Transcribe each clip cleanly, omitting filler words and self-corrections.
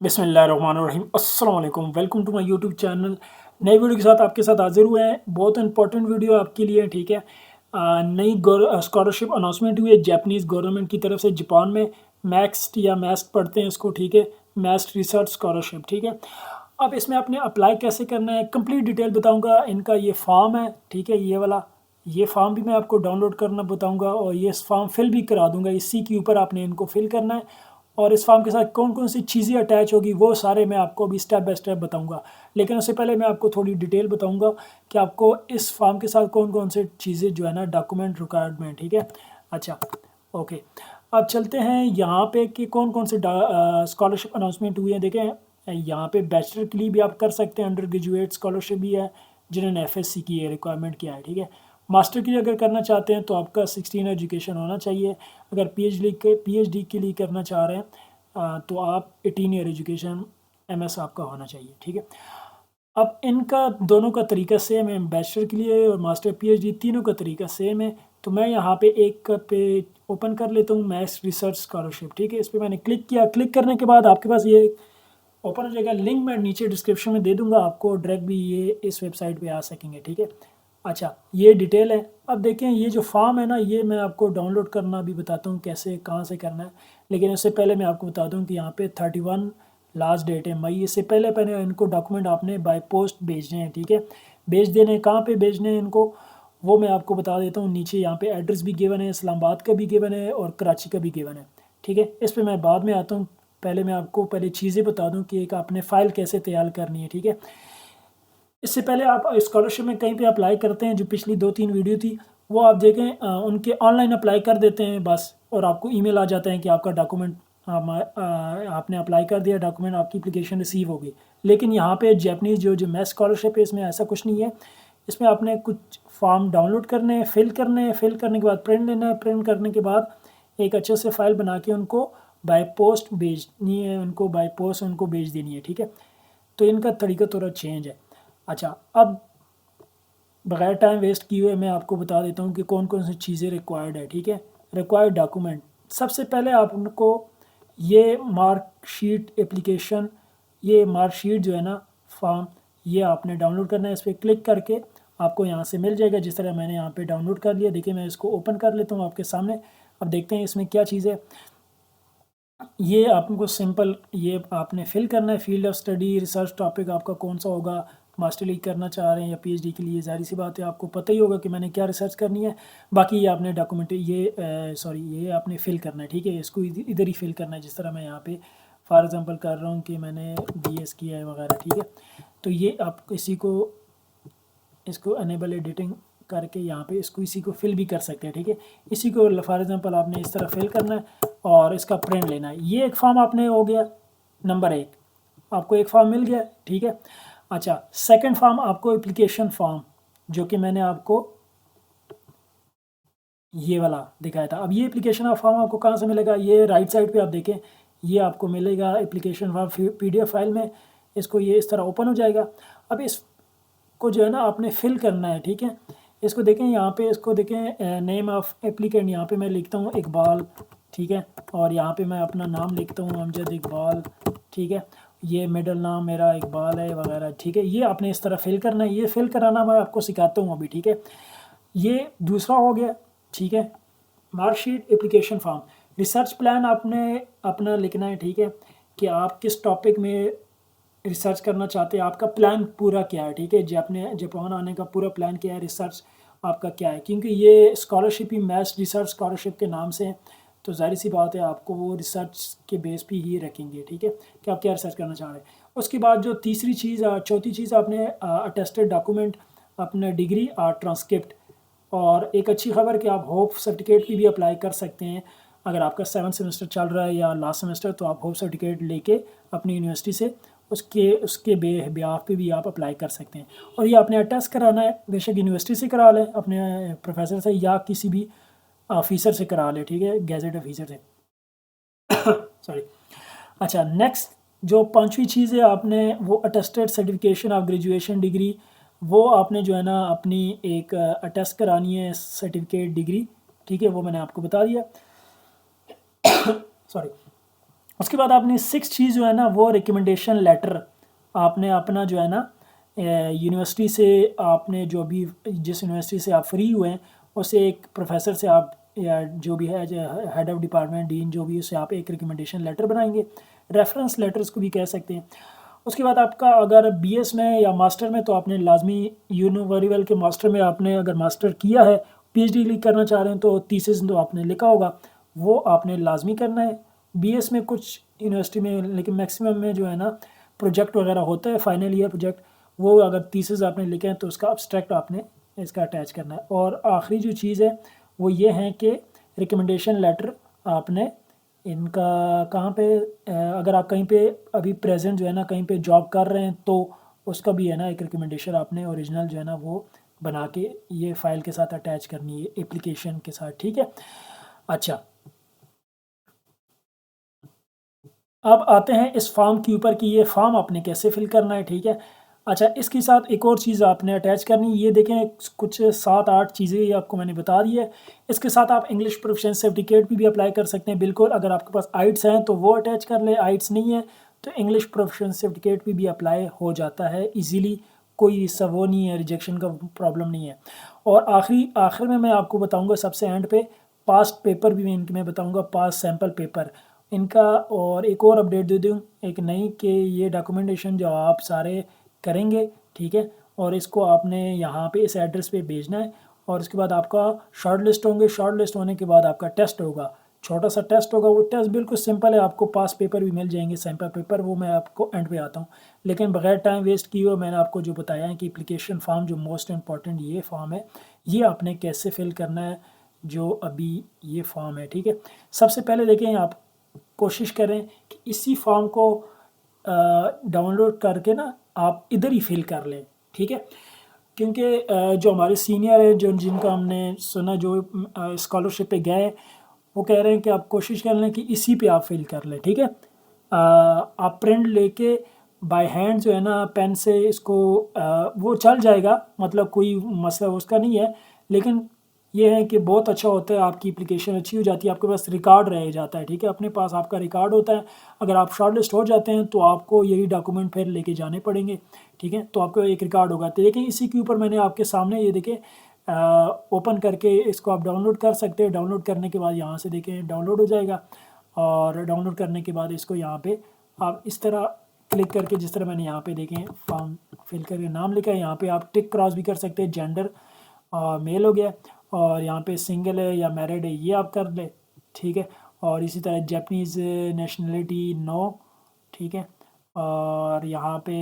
बिस्मिल्लाहिर्रहमानिर्रहीम अस्सलाम वालेकुम welcome to my YouTube channel. नई वीडियो के साथ आपके साथ हाजिर हुए हैं। बहुत इंपॉर्टेंट वीडियो आपके लिए, ठीक है। नई स्कॉलरशिप अनाउंसमेंट हुई है जापानीज़ गवर्नमेंट की तरफ से जापान में। मैक्स्ट या मैस्ट पढ़ते हैं इसको, ठीक है। मैस्ट रिसर्च स्कॉलरशिप, ठीक है। अब इसमें आपने अप्लाई कैसे करना है कंप्लीट डिटेल बताऊंगा। इनका ये फॉर्म है, ठीक है, ये वाला। ये फॉर्म भी मैं आपको डाउनलोड करना बताऊंगा और ये फॉर्म फिल भी करा दूंगा। इसी के ऊपर आपने इनको फिल करना है और इस फॉर्म के साथ कौन कौन सी चीज़ें अटैच होगी वो सारे मैं आपको अभी स्टेप बाय स्टेप बताऊंगा। लेकिन उससे पहले मैं आपको थोड़ी डिटेल बताऊंगा कि आपको इस फॉर्म के साथ कौन कौन से चीज़ें जो है ना डॉक्यूमेंट रिक्वायरमेंट, ठीक है। अच्छा, ओके। अब चलते हैं यहाँ पे कि कौन कौन से स्कॉलरशिप अनाउंसमेंट हुई है। देखें, यहाँ पे बैचलर के लिए भी आप कर सकते हैं, अंडर ग्रेजुएट स्कॉलरशिप भी है जिन्होंने एफएससी की है रिक्वायरमेट किया है, ठीक है। मास्टर के लिए अगर करना चाहते हैं तो आपका 16 एजुकेशन होना चाहिए। अगर पीएचडी के लिए करना चाह रहे हैं तो आप 18 ईयर एजुकेशन एमएस आपका होना चाहिए, ठीक है। अब इनका दोनों का तरीका सेम है, बैचलर के लिए और मास्टर पीएचडी तीनों का तरीका सेम है। तो मैं यहाँ पे एक पेज ओपन कर लेता हूँ, मैथ्स रिसर्च स्कॉलरशिप, ठीक है। इस पर मैंने क्लिक किया। क्लिक करने के बाद आपके पास ये ओपन हो जाएगा। लिंक मैं नीचे डिस्क्रिप्शन में दे दूंगा, आपको डायरेक्ट भी ये इस वेबसाइट पे आ सकेंगे, ठीक है। अच्छा, ये डिटेल है। अब देखें, ये जो फॉर्म है ना, ये मैं आपको डाउनलोड करना भी बताता हूँ कैसे कहाँ से करना है। लेकिन उससे पहले मैं आपको बता दूँ कि यहाँ पे 31 लास्ट डेट है मई। इससे पहले पहले इनको डॉक्यूमेंट आपने बाय पोस्ट भेजने हैं, ठीक है। भेज देने हैं, कहाँ पे भेजने हैं इनको वो मैं आपको बता देता हूँ। नीचे यहाँ पे एड्रेस भी गिवन है, इस्लामाबाद का भी गिवन है और कराची का भी गिवन है, ठीक है। इस पर मैं बाद में आता हूँ। पहले मैं आपको पहले चीज़ें बता दूं कि एक आपने फ़ाइल कैसे तैयार करनी है, ठीक है। इससे पहले आप स्कॉलरशिप में कहीं पे अप्लाई करते हैं, जो पिछली 2-3 वीडियो थी वो आप देखें, उनके ऑनलाइन अप्लाई कर देते हैं बस, और आपको ईमेल आ जाता है कि आपका डॉक्यूमेंट आपने अप्लाई कर दिया, डॉक्यूमेंट आपकी एप्लीकेशन रिसीव होगी। लेकिन यहाँ पे जापानीज़ जो मैथ स्कॉलरशिप है इसमें ऐसा कुछ नहीं है। इसमें आपने कुछ फॉर्म डाउनलोड करने हैं, फिल करने हैं, फिल करने के बाद प्रिंट लेना है, प्रिंट करने के बाद एक अच्छे से फाइल बना के उनको बाय पोस्ट भेजनी है, उनको बाय पोस्ट उनको भेज देनी है, ठीक है। तो इनका तरीका थोड़ा चेंज है। अच्छा, अब बगैर टाइम वेस्ट किए हुए मैं आपको बता देता हूँ कि कौन कौन सी चीज़ें रिक्वायर्ड है, ठीक है। रिक्वायर्ड डॉक्यूमेंट, सबसे पहले आप उनको ये मार्कशीट एप्लीकेशन, ये मार्कशीट जो है ना फॉर्म, ये आपने डाउनलोड करना है। इस पर क्लिक करके आपको यहाँ से मिल जाएगा, जिस तरह मैंने यहाँ पे डाउनलोड कर लिया। देखिए, मैं इसको ओपन कर लेता हूँ आपके सामने। अब देखते हैं इसमें क्या चीज़ है। ये आपको सिंपल ये आपने फिल करना है। Field of study, research topic आपका कौन सा होगा, मास्टर लीग करना चाह रहे हैं या पीएचडी के लिए, जाहिर सी बात है आपको पता ही होगा कि मैंने क्या रिसर्च करनी है। बाकी ये आपने डॉक्यूमेंट ये आपने फिल करना है, ठीक है। इसको इधर ही फिल करना है, जिस तरह मैं यहाँ पे फॉर एग्जांपल कर रहा हूँ कि मैंने बीएस किया है वगैरह, ठीक है। तो ये आप इसको अनेबल एडिटिंग करके यहाँ पे इसको इसी को फिल भी कर सकते हैं, ठीक है। इसी को फॉर एग्जांपल आपने इस तरह फिल करना है और इसका प्रिंट लेना है। ये एक फॉर्म आपने हो गया, नंबर 1 आपको एक फॉर्म मिल गया, ठीक है। अच्छा, सेकंड फॉर्म आपको एप्लीकेशन फॉर्म, जो कि मैंने आपको ये वाला दिखाया था। अब ये एप्लीकेशन फॉर्म आपको कहाँ से मिलेगा, ये राइट साइड पे आप देखें, ये आपको मिलेगा एप्लीकेशन फॉर्म पीडीएफ फाइल में। इसको ये इस तरह ओपन हो जाएगा। अब इसको जो है ना आपने फिल करना है, ठीक है। इसको देखें, यहाँ पे इसको देखें, नेम ऑफ एप्लीकेंट, यहाँ पे मैं लिखता हूँ इकबाल, ठीक है। और यहाँ पे मैं अपना नाम लिखता हूँ अमजद इकबाल, ठीक है। ये मिडल नाम मेरा इकबाल है वगैरह, ठीक है। ये आपने इस तरह फिल करना है। ये फिल कराना मैं आपको सिखाता हूँ अभी, ठीक है। ये दूसरा हो गया, ठीक है। Marksheet, application form, research plan आपने अपना लिखना है, ठीक है, कि आप किस टॉपिक में रिसर्च करना चाहते हैं, आपका प्लान पूरा क्या है, ठीक है। जापान आने का पूरा प्लान क्या है, रिसर्च आपका क्या है। क्योंकि ये स्कॉलरशिप ही मैथ्स रिसर्च स्कॉलरशिप के नाम से है, तो जाहिर सी बात है आपको वो रिसर्च के बेस पे ही रखेंगे, ठीक है, कि आप क्या रिसर्च करना चाह रहे हैं। उसके बाद जो तीसरी चीज़, चौथी चीज़, आपने अटेस्टेड डॉक्यूमेंट, अपना डिग्री और ट्रांसक्रिप्ट। और एक अच्छी खबर कि आप होप सर्टिफिकेट की भी अप्लाई कर सकते हैं। अगर आपका 7th सेमेस्टर चल रहा है या लास्ट सेमेस्टर, तो आप होप सर्टिफिकेट लेके अपनी यूनिवर्सिटी से उसके ब्याह पे भी आप अप्लाई कर सकते हैं। और ये आपने अटेस्ट कराना है, बेशक यूनिवर्सिटी से करा लें, अपने प्रोफेसर से या किसी भी ऑफिसर से करा लें, ठीक है, गैजेट ऑफिसर से। सॉरी। अच्छा, नेक्स्ट जो पांचवी चीज़ है, आपने वो attested certification of graduation degree, वो आपने जो है ना अपनी एक अटेस्ट करानी है सर्टिफिकेट डिग्री, ठीक है। वो मैंने आपको बता दिया। सॉरी। उसके बाद आपने 6 चीज़ जो है ना वो रिकमेंडेशन लेटर आपने अपना जो है ना यूनिवर्सिटी से आपने जो भी जिस यूनिवर्सिटी से आप फ्री हुए हैं उससे एक प्रोफेसर से आप या जो भी है हेड ऑफ डिपार्टमेंट डीन जो भी उससे आप एक रिकमेंडेशन लेटर बनाएंगे, रेफरेंस लेटर्स को भी कह सकते हैं। उसके बाद आपका अगर बीएस में या मास्टर में तो आपने लाजमी यू नो वेरी वेल के मास्टर में आपने अगर मास्टर किया है, पीएचडी करना चाह रहे हैं तो थीसिस तो आपने लिखा होगा वो आपने लाजमी करना है। बीएस में कुछ यूनिवर्सिटी में लेकिन मैक्सिमम में जो है ना प्रोजेक्ट वगैरह होता है फाइनल ईयर प्रोजेक्ट, वो अगर थीसिस आपने लिखे हैं तो उसका अब्स्ट्रैक्ट आपने इसका अटैच करना है। और आखिरी जो चीज़ है वो ये है कि रिकमेंडेशन लेटर आपने इनका कहाँ पे अगर आप कहीं पे अभी प्रेजेंट जो है ना कहीं पे जॉब कर रहे हैं तो उसका भी है ना एक रिकमेंडेशन आपने ओरिजिनल जो है ना वो बना के ये फाइल के साथ अटैच करनी है एप्लीकेशन के साथ, ठीक है। अच्छा, अब आते हैं इस फॉर्म के ऊपर कि ये फॉर्म आपने कैसे फिल करना है, ठीक है। अच्छा, इसके साथ एक और चीज़ आपने अटैच करनी है, ये देखें कुछ 7-8 चीज़ें ये आपको मैंने बता दी है। इसके साथ आप इंग्लिश प्रोफिशिएंसी सर्टिफिकेट भी अप्लाई कर सकते हैं बिल्कुल। अगर आपके पास आइट्स हैं तो वो अटैच कर ले, आइट्स नहीं है तो इंग्लिश प्रोफिशिएंसी सर्टिफिकेट भी अप्लाई हो जाता है ईजीली, कोई इसका वो नहीं है, रिजेक्शन का प्रॉब्लम नहीं है। और आखिर में मैं आपको बताऊँगा सबसे एंड पे पास्ट पेपर भी मैं बताऊँगा, पास्ट सैम्पल पेपर इनका। और एक और अपडेट दे दूँ एक नई कि ये डॉक्यूमेंटेशन जो आप सारे करेंगे, ठीक है, और इसको आपने यहाँ पे इस एड्रेस पे भेजना है। और उसके बाद आपका शॉर्ट लिस्ट होंगे, शॉर्ट लिस्ट होने के बाद आपका टेस्ट होगा, छोटा सा टेस्ट होगा। वो टेस्ट बिल्कुल सिंपल है, आपको पास पेपर भी मिल जाएंगे, सैम्पल पेपर, वो मैं आपको एंड पे आता हूँ। लेकिन बगैर टाइम वेस्ट किए हुए मैंने आपको जो बताया है कि एप्लीकेशन फॉर्म जो मोस्ट इंपॉर्टेंट ये फॉर्म है, ये आपने कैसे फिल करना है, जो अभी ये फॉर्म है, ठीक है। सबसे पहले देखें आप कोशिश करें कि इसी फॉर्म को डाउनलोड करके ना आप इधर ही फिल कर लें, ठीक है। क्योंकि जो हमारे सीनियर है जो जिनका हमने सुना जो स्कॉलरशिप पे गए, वो कह रहे हैं कि आप कोशिश कर लें कि इसी पे आप फिल कर लें, ठीक है। आप प्रिंट लेके बाय हैंड जो है ना पेन से इसको वो चल जाएगा, मतलब कोई मसला उसका नहीं है। लेकिन ये है कि बहुत अच्छा होता है, आपकी एप्लीकेशन अच्छी हो जाती है, आपके पास रिकॉर्ड रह जाता है, ठीक है, अपने पास आपका रिकॉर्ड होता है। अगर आप शॉर्ट लिस्ट हो जाते हैं तो आपको यही डॉक्यूमेंट फिर लेके जाने पड़ेंगे, ठीक है, तो आपको एक रिकॉर्ड होगा। तो देखिए इसी के ऊपर मैंने आपके सामने ये देखें ओपन करके इसको आप डाउनलोड कर सकते हैं। डाउनलोड करने के बाद यहाँ से देखें डाउनलोड हो जाएगा, और डाउनलोड करने के बाद इसको यहाँ पे आप इस तरह क्लिक करके, जिस तरह मैंने यहाँ पे देखें फॉर्म फिल करके नाम लिखा है, यहाँ पे आप टिक क्रॉस भी कर सकते हैं, जेंडर और मेल हो गया, और यहाँ पे सिंगल है या मैरिड है ये आप कर ले, ठीक है। और इसी तरह जापानीज़ नेशनलिटी नो, ठीक है, और यहाँ पे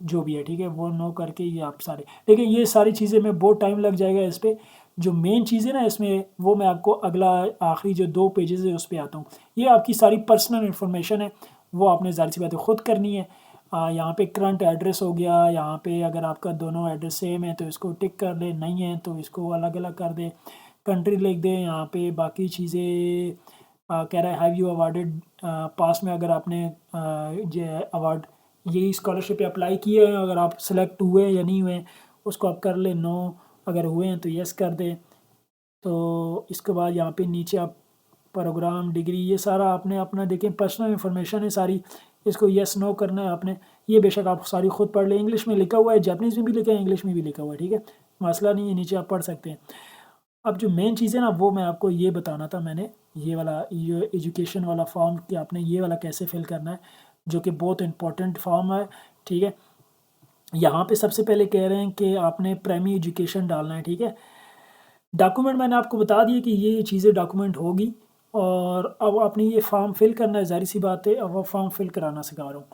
जो भी है, ठीक है, वो नो करके ये आप सारे, लेकिन ये सारी चीज़ें में बहुत टाइम लग जाएगा इस पर। जो मेन चीज़ें ना इसमें वो मैं आपको अगला आखिरी जो 2 पेजेस है उस पर आता हूँ। ये आपकी सारी पर्सनल इन्फॉर्मेशन है, वो आपने ज़ाहिर सी बात है ख़ुद करनी है। यहाँ पे करंट एड्रेस हो गया, यहाँ पे अगर आपका दोनों एड्रेस सेम है तो इसको टिक कर दे, नहीं है तो इसको अलग अलग कर दे, कंट्री लिख दे। यहाँ पे बाकी चीज़ें कह रहा है हैव यू अवार्डेड पास में, अगर आपने जो अवार्ड यही स्कॉलरशिप पे अप्लाई किए हैं, अगर आप सेलेक्ट हुए या नहीं हुए उसको आप कर ले, नो अगर हुए हैं तो यस कर दे। तो इसके बाद यहाँ पे नीचे आप प्रोग्राम डिग्री ये सारा आपने अपना देखें पर्सनल इन्फॉर्मेशन है सारी, इसको यस नो करना है आपने। ये बेशक आप सारी खुद पढ़ लें, इंग्लिश में लिखा हुआ है, जापानीज़ में भी लिखा है, इंग्लिश में भी लिखा हुआ है, ठीक है, मसला नहीं है, नीचे आप पढ़ सकते हैं। अब जो मेन चीज़ है ना वो मैं आपको ये बताना था, मैंने ये वाला ये एजुकेशन वाला फॉर्म कि आपने ये वाला कैसे फिल करना है, जो कि बहुत इंपॉर्टेंट फॉर्म है, ठीक है। यहाँ पे सबसे पहले कह रहे हैं कि आपने प्राइमरी एजुकेशन डालना है, ठीक है। डॉक्यूमेंट मैंने आपको बता दिया कि ये चीज़ें डॉक्यूमेंट होगी, और अब आपने ये फॉर्म फिल करना है, ज़ाहिर सी बात है, अब वो फॉर्म फिल कराना सिखा रहा हूँ।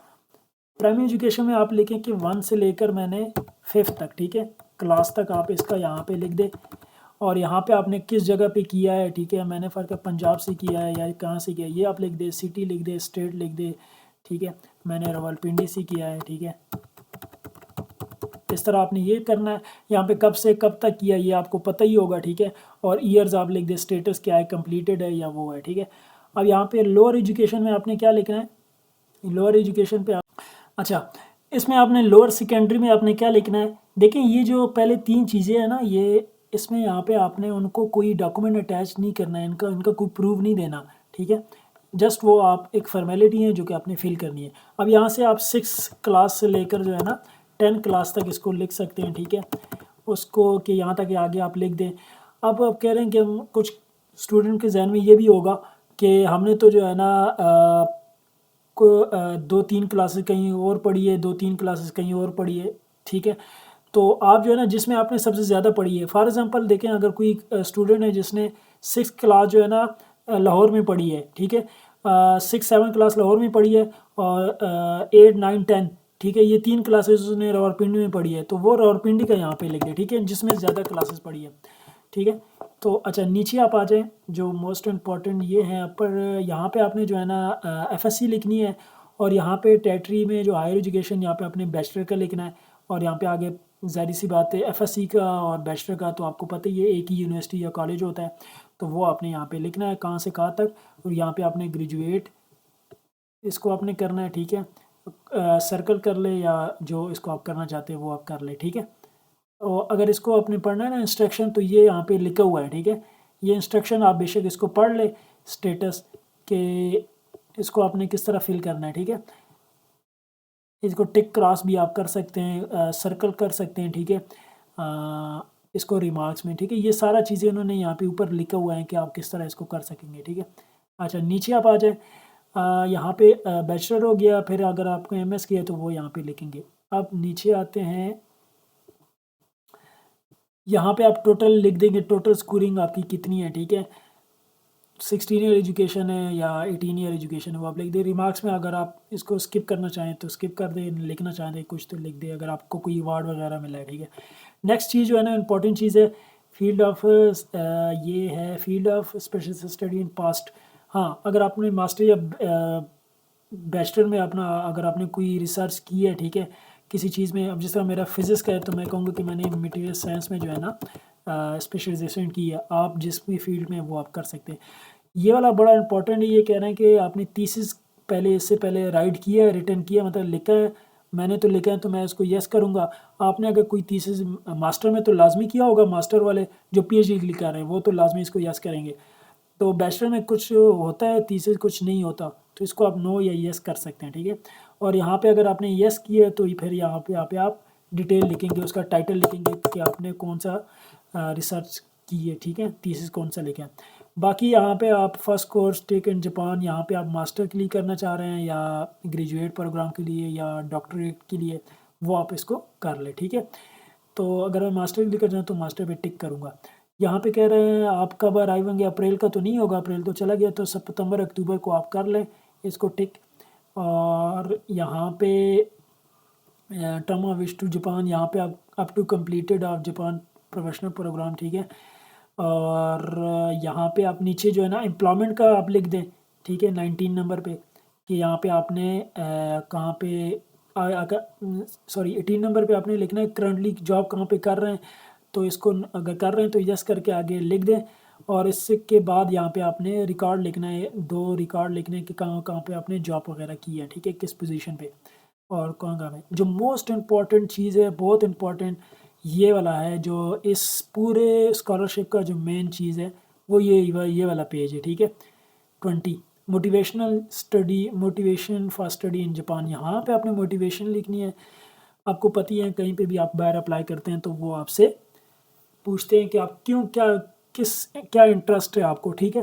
प्राइमरी एजुकेशन में आप लिखें कि 1 से लेकर मैंने 5th तक, ठीक है, क्लास तक आप इसका यहाँ पे लिख दे। और यहाँ पे आपने किस जगह पे किया है, ठीक है, मैंने फ़र्क है पंजाब से किया है या कहाँ से किया है, ये आप लिख दे, सिटी लिख दे, स्टेट लिख दे, ठीक है, मैंने रावलपिंडी से किया है, ठीक है। इस तरह आपने ये करना है। यहाँ पे कब से कब तक किया ये आपको पता ही होगा, ठीक है, और ईयर्स आप लिख दे, स्टेटस क्या है, कंप्लीटेड है या वो है, ठीक है। अब यहाँ पे लोअर एजुकेशन में आपने क्या लिखना है, लोअर एजुकेशन पे अच्छा, इसमें आपने लोअर सेकेंडरी में आपने क्या लिखना है, देखें ये जो पहले 3 चीज़ें हैं ना, ये इसमें यहाँ पे आपने उनको कोई डॉक्यूमेंट अटैच नहीं करना है, इनका कोई प्रूफ नहीं देना, ठीक है। जस्ट वो आप एक फॉर्मेलिटी है जो कि आपने फिल करनी है। अब यहाँ से आप 6 क्लास से लेकर जो है ना 10 क्लास तक इसको लिख सकते हैं, ठीक है, उसको कि यहाँ तक आगे आप लिख दें। अब आप कह रहे हैं कि हम कुछ स्टूडेंट के जहन में ये भी होगा कि हमने तो जो है ना को 2-3 क्लासेस कहीं और पढ़ी है, 2-3 क्लासेस कहीं और पढ़ी है, ठीक है। तो आप जो है ना जिसमें आपने सबसे ज़्यादा पढ़ी है, फॉर एग्जांपल देखें, अगर कोई स्टूडेंट है जिसने 6 क्लास जो है ना लाहौर में पढ़ी है, ठीक है, 6-7 क्लास लाहौर में पढ़ी है, और 8-9-10, ठीक है, ये 3 क्लासेस उसने रावलपिंडी में पढ़ी है, तो वो रावलपिंडी का यहाँ पे लिख दे, ठीक है, जिसमें ज़्यादा क्लासेस पढ़ी है, ठीक है। तो अच्छा नीचे आप आ जाएं, जो मोस्ट इम्पॉर्टेंट ये है, पर यहाँ पे आपने जो है ना एफएससी लिखनी है, और यहाँ पे टेटरी में जो हायर एजुकेशन यहाँ पे आपने बैचलर का लिखना है, और यहाँ पे आगे ज़ाहिर सी बात है एफएससी का और बैचलर का तो आपको पता ही है एक ही यूनिवर्सिटी या कॉलेज होता है, तो वो आपने यहाँ पे लिखना है कहाँ से कहाँ तक, और यहाँ पे आपने ग्रेजुएट इसको आपने करना है, ठीक है, सर्कल कर ले या जो इसको आप करना चाहते हैं वो आप कर ले, ठीक है। और अगर इसको आपने पढ़ना है ना इंस्ट्रक्शन, तो ये यहाँ पे लिखा हुआ है, ठीक है, ये इंस्ट्रक्शन आप बेशक इसको पढ़ ले, स्टेटस के इसको आपने किस तरह फिल करना है, ठीक है। इसको टिक क्रॉस भी आप कर सकते हैं, सर्कल कर सकते हैं, ठीक है, इसको रिमार्क्स में, ठीक है, ये सारा चीज़ें उन्होंने यहाँ पे ऊपर लिखा हुआ है कि आप किस तरह इसको कर सकेंगे, ठीक है। अच्छा नीचे आप आ जाए, यहाँ पे बैचलर हो गया, फिर अगर आपको एमएस किया तो वो यहाँ पे लिखेंगे। अब नीचे आते हैं, यहाँ पे आप टोटल लिख देंगे, टोटल स्कोरिंग आपकी कितनी है, ठीक है, 16 ईयर एजुकेशन है या 18 ईयर एजुकेशन है वो आप लिख दें। रिमार्क्स में अगर आप इसको स्किप करना चाहें तो स्किप कर दें, लिखना चाहें कुछ तो लिख दें अगर आपको कोई अवार्ड वगैरह मिला है, ठीक है। नेक्स्ट चीज़ जो है ना इंपॉर्टेंट चीज़ है, फील्ड ऑफ ये है field of special study in past. हाँ, अगर आपने मास्टर या बैचलर में अपना अगर आपने कोई रिसर्च की है, ठीक है, किसी चीज़ में, अब जिस तरह मेरा फिज़िक्स का है तो मैं कहूँगा कि मैंने मटेरियल साइंस में जो है ना स्पेशलाइजेशन की है, आप जिस भी फील्ड में वो आप कर सकते हैं। ये वाला बड़ा इंपॉर्टेंट है, ये कह रहे हैं कि आपने थीसिस पहले इससे पहले राइट किया है, रिटर्न किया, मतलब लिखा है, मैंने तो लिखा है तो मैं इसको यस करूँगा। आपने अगर कोई थीसिस मास्टर में तो लाजमी किया होगा, मास्टर वाले जो पीएचडी कर रहे हैं वो तो लाजमी इसको यस करेंगे। तो बैचलर में कुछ होता है, थीसिस कुछ नहीं होता, तो इसको आप नो या यस कर सकते हैं, ठीक है। और यहाँ पे अगर आपने यस किया तो फिर यहाँ पे आप डिटेल लिखेंगे, उसका टाइटल लिखेंगे कि आपने कौन सा रिसर्च की है, ठीक है, थीसिस कौन सा लिखा है। बाकी यहाँ पे आप first course take in Japan, यहाँ पे आप मास्टर के लिए करना चाह रहे हैं या ग्रेजुएट प्रोग्राम के लिए या डॉक्टरेट के लिए, वो आप इसको कर ले, ठीक है। तो अगर मैं मास्टर के लिए कर जाऊँ तो मास्टर पे टिक करूँगा। यहाँ पे कह रहे हैं आप कब अराइव होंगे, अप्रैल का तो नहीं होगा, अप्रैल तो चला गया, तो सितंबर अक्टूबर को आप कर लें इसको टिक। और यहाँ पे term of wish to Japan, यहाँ पे आप up to completed of Japan professional programme, ठीक है। और यहाँ पे आप नीचे जो है ना एम्प्लॉयमेंट का आप लिख दें, ठीक है, 19 नंबर पे, कि यहाँ पे आपने कहाँ पे अगर सॉरी 18 नंबर पे आपने लिखना है करंटली जॉब कहाँ पे कर रहे हैं, तो इसको अगर कर रहे हैं तो यस करके आगे लिख दें। और इसके बाद यहाँ पे आपने रिकॉर्ड लिखना है, 2 रिकॉर्ड लिखने के कहाँ कहाँ पे आपने जॉब वगैरह की है, ठीक है, किस पोजीशन पे और कौन कहाँ पे। जो मोस्ट इम्पॉर्टेंट चीज़ है, बहुत इम्पॉर्टेंट ये वाला है, जो इस पूरे स्कॉलरशिप का जो मेन चीज़ है वो ये वाला पेज है, ठीक है, 20 motivational study, motivation for study in Japan. यहाँ पे आपने मोटिवेशन लिखनी है। आपको पता ही है कहीं पे भी आप बाहर अप्लाई करते हैं तो वो आपसे पूछते हैं कि आप क्यों, क्या इंटरेस्ट है आपको, ठीक है,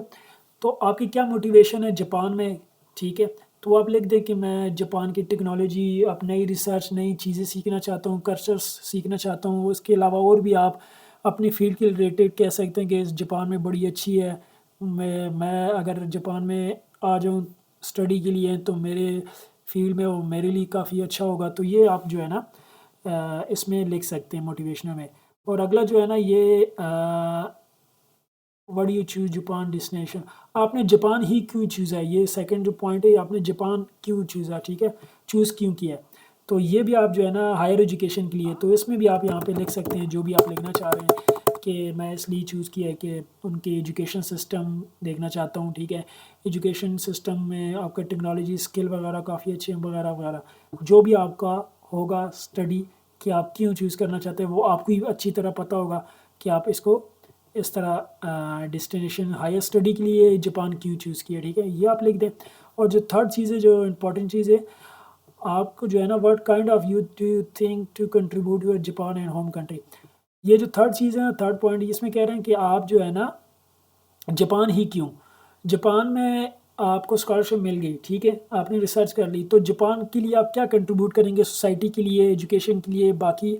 तो आपकी क्या मोटिवेशन है जापान में, ठीक है। तो आप लिख दें कि मैं जापान की टेक्नोलॉजी, आप नई रिसर्च, नई चीज़ें सीखना चाहता हूँ, कल्चर्स सीखना चाहता हूँ। उसके अलावा और भी आप अपनी फील्ड के रिलेटेड कह सकते हैं कि जापान में बड़ी अच्छी है, मैं अगर जापान में आ जाऊँ स्टडी के लिए तो मेरे फील्ड में वो मेरे लिए काफ़ी अच्छा होगा। तो ये आप जो है ना इसमें लिख सकते हैं मोटिवेशनल में। और अगला जो है ना ये what do you choose Japan destination, आपने जापान ही क्यों चूज़ा है, ये सेकंड जो पॉइंट है, आपने जापान क्यों चूज़ा, ठीक है, चूज़ क्यों किया। तो ये भी आप जो है ना हायर एजुकेशन के लिए, तो इसमें भी आप यहाँ पे लिख सकते हैं जो भी आप लिखना चाह रहे हैं कि मैं इसलिए चूज़ किया है कि उनके एजुकेशन सिस्टम देखना चाहता हूँ, ठीक है, एजुकेशन सिस्टम में आपका टेक्नोलॉजी स्किल वगैरह काफ़ी अच्छे हैं वगैरह वगैरह। जो भी आपका होगा स्टडी कि आप क्यों चूज़ करना चाहते हैं वो आपको ही अच्छी तरह पता होगा कि आप इसको इस तरह डेस्टिनेशन हायर स्टडी के लिए जापान क्यों चूज़ किया, ठीक है, ये आप लिख दें। और जो थर्ड चीज़ है, जो इम्पोर्टेंट चीज़ है, आपको जो है ना, what kind of youth do you think to contribute your Japan and home country. ये जो थर्ड चीज़ है, थर्ड पॉइंट, इसमें कह रहे हैं कि आप जो है ना, जापान ही क्यों, जापान में आपको स्कॉलरशिप मिल गई, ठीक है, आपने रिसर्च कर ली, तो जापान के लिए आप क्या कंट्रीब्यूट करेंगे सोसाइटी के लिए, एजुकेशन के लिए, बाकी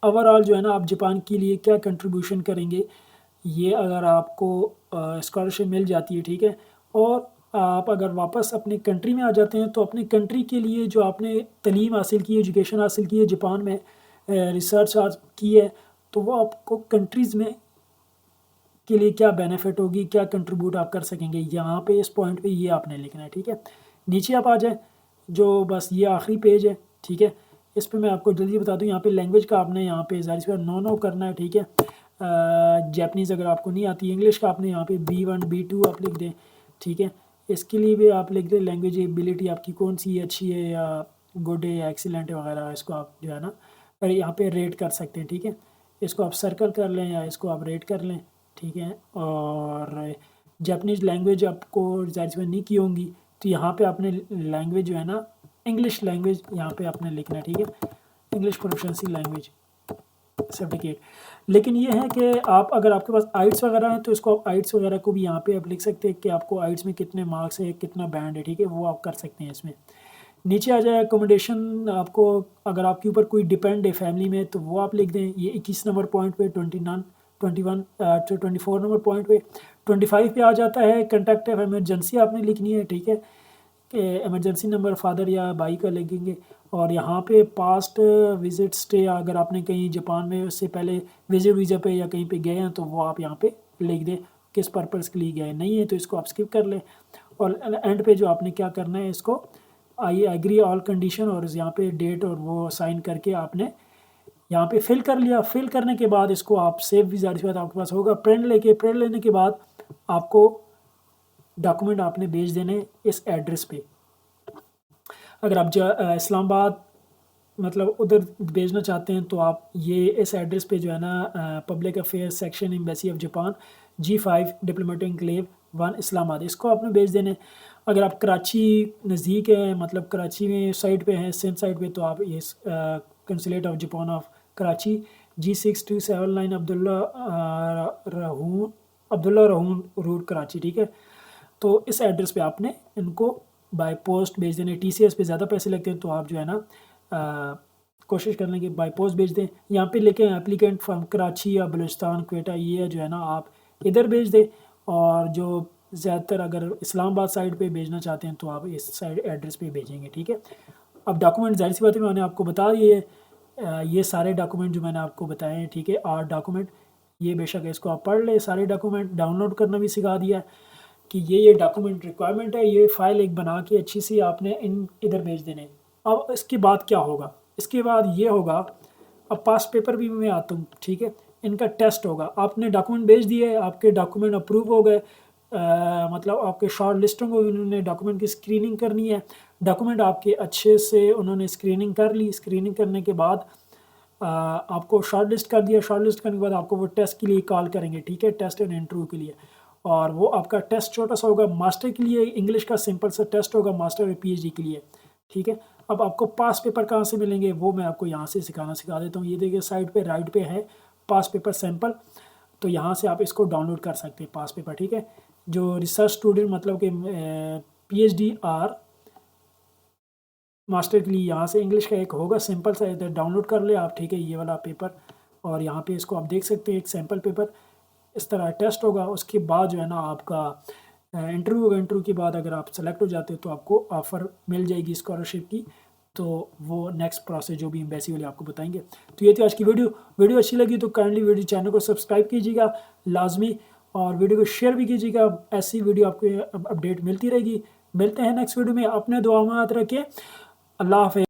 ओवरऑल जो है ना, आप जापान के लिए क्या कंट्रीब्यूशन करेंगे, ये अगर आपको स्कॉलरशिप मिल जाती है, ठीक है। और आप अगर वापस अपने कंट्री में आ जाते हैं, तो अपने कंट्री के लिए जो आपने तालीम हासिल की, एजुकेशन हासिल की है जापान में, रिसर्च की है, तो वो आपको कंट्रीज़ में के लिए क्या बेनिफिट होगी, क्या कंट्रीब्यूट आप कर सकेंगे, यहाँ पे इस पॉइंट पे ये आपने लिखना है, ठीक है। नीचे आप आ जाए, जो बस ये आखिरी पेज है, ठीक है, इस पे मैं आपको जल्दी बता दूँ, यहाँ पे लैंग्वेज का आपने यहाँ पे ज़ाहिर सी बात नो करना है, ठीक है। जैपनीज़ अगर आपको नहीं आती, इंग्लिश का आपने यहाँ पे B1 B2 आप लिख दें, ठीक है। इसके लिए भी आप लिख दें लैंग्वेज एबिलिटी आपकी कौन सी है, अच्छी है या गुड है या एक्सीलेंट है वगैरह, इसको आप जो है ना यहाँ पे रेट कर सकते हैं, ठीक है। इसको आप सर्कल कर लें या इसको आप रेट कर लें, ठीक है। और जापानीज़ लैंग्वेज आपको ज़ाहिर सी बात नहीं की होंगी, तो यहाँ पे आपने लैंग्वेज जो है ना, इंग्लिश लैंग्वेज यहाँ पे आपने लिखना है, ठीक है, इंग्लिश प्रोफिशिएंसी लैंग्वेज सर्टिफिकेट। लेकिन ये है कि आप अगर आपके पास आइट्स वगैरह हैं, तो इसको आप आइट्स वगैरह को भी यहाँ पे आप लिख सकते हैं कि आपको आइट्स में कितने मार्क्स है, कितना बैंड है, ठीक है, वो आप कर सकते हैं इसमें। नीचे आ जाए अकोमोडेशन, आपको अगर आपके ऊपर कोई डिपेंड है फैमिली में, तो वो आप लिख दें, ये 21 नंबर पॉइंट पे, 24 नंबर पॉइंट पे। 25 पे आ जाता है कंटेक्ट ऑफ एमरजेंसी आपने लिखनी है, ठीक है, कि एमरजेंसी नंबर फादर या भाई का लिखेंगे। और यहाँ पे पास्ट विजिट स्टे, अगर आपने कहीं जापान में उससे पहले विजिट वीज़ा पे या कहीं पे गए हैं, तो वो आप यहाँ पे लिख दें किस पर्पज़ के लिए गए, नहीं है तो इसको आप स्किप कर लें। और एंड पे जो आपने क्या करना है, इसको आई एग्री ऑल कंडीशन, और यहाँ पे डेट और वो साइन करके आपने यहाँ पे फिल कर लिया। फिल करने के बाद इसको आप सेव भी ज़ाहिर सी बात आपके पास होगा, प्रिंट लेने के बाद आपको डॉक्यूमेंट आपने भेज देने इस एड्रेस पे। अगर आप इस्लामाबाद मतलब उधर भेजना चाहते हैं, तो आप ये इस एड्रेस पे जो है ना, public affairs section, embassy of Japan, G5 diplomatic enclave 1 Islamabad, इसको आपने भेज देने। अगर आप कराची नज़दीक है, मतलब कराची में साइड पे हैं, सिंध साइड पे, तो आप ये consulate of Japan of Karachi G6279 Abdullah Haroon road Karachi, ठीक है। तो इस एड्रेस पे आपने इनको बाय पोस्ट भेज देने। TCS पे ज़्यादा पैसे लगते हैं, तो आप जो है ना कोशिश कर लें कि बाय पोस्ट भेज दें। यहाँ पे लेके एप्लीकेंट फ्रॉम कराची या बलूचिस्तान, क्वेटा, ये जो है ना आप इधर भेज दें। और जो ज़्यादातर अगर इस्लामाबाद साइड पे भेजना चाहते हैं, तो आप इस साइड एड्रेस पे भेजेंगे, ठीक है। अब डॉक्यूमेंट ज़ाहिर सी बात है मैंने आपको बता दिए, ये सारे डॉक्यूमेंट जो मैंने आपको बताए हैं, ठीक है, 8 डॉक्यूमेंट, ये बेशक है, इसको आप पढ़ लें। सारे डॉक्यूमेंट डाउनलोड करना भी सिखा दिया कि ये डॉक्यूमेंट रिक्वायरमेंट है, ये फ़ाइल एक बना के अच्छी सी आपने इधर भेज देने। अब इसके बाद क्या होगा, इसके बाद ये होगा, अब पास पेपर भी मैं आता हूँ, ठीक है, इनका टेस्ट होगा। आपने डॉक्यूमेंट भेज दिए, आपके डॉक्यूमेंट अप्रूव हो गए, मतलब आपके शॉर्ट लिस्टिंग हो, उन्होंने डॉक्यूमेंट की स्क्रीनिंग करनी है। डॉक्यूमेंट आपके अच्छे से उन्होंने स्क्रीनिंग कर ली, स्क्रीनिंग करने के बाद आपको शॉर्ट लिस्ट कर दिया। शॉर्ट लिस्ट करने के बाद आपको वो टेस्ट के लिए कॉल करेंगे, ठीक है, टेस्ट एंड इंटरव्यू के लिए। और वो आपका टेस्ट छोटा सा होगा, मास्टर के लिए इंग्लिश का सिंपल सा टेस्ट होगा, मास्टर और PhD के लिए, ठीक है। अब आपको पास पेपर कहाँ से मिलेंगे, वो मैं आपको यहाँ से सिखा देता हूँ। ये देखिए साइड पे राइट पे है पास पेपर सैंपल, तो यहाँ से आप इसको डाउनलोड कर सकते हैं पास पेपर, ठीक है। जो रिसर्च स्टूडेंट मतलब कि PhD और मास्टर के लिए यहाँ से इंग्लिश का एक होगा सिंपल सा, इधर डाउनलोड कर ले आप, ठीक है, ये वाला पेपर। और यहाँ पे इसको आप देख सकते हैं, एक सैम्पल पेपर इस तरह टेस्ट होगा। उसके बाद जो है ना आपका इंटरव्यू होगा। इंटरव्यू के बाद अगर आप सेलेक्ट हो जाते हो, तो आपको ऑफ़र मिल जाएगी स्कॉलरशिप की। तो वो नेक्स्ट प्रोसेस जो भी एम्बेसी वाले आपको बताएंगे। तो ये थी आज की वीडियो अच्छी लगी तो काइंडली वीडियो चैनल को सब्सक्राइब कीजिएगा लाजमी, और वीडियो को शेयर भी कीजिएगा। ऐसी वीडियो आपको अपडेट मिलती रहेगी। मिलते हैं नेक्स्ट वीडियो में, अपने दुआ में याद रखिए। अल्लाह हाफ़िज़।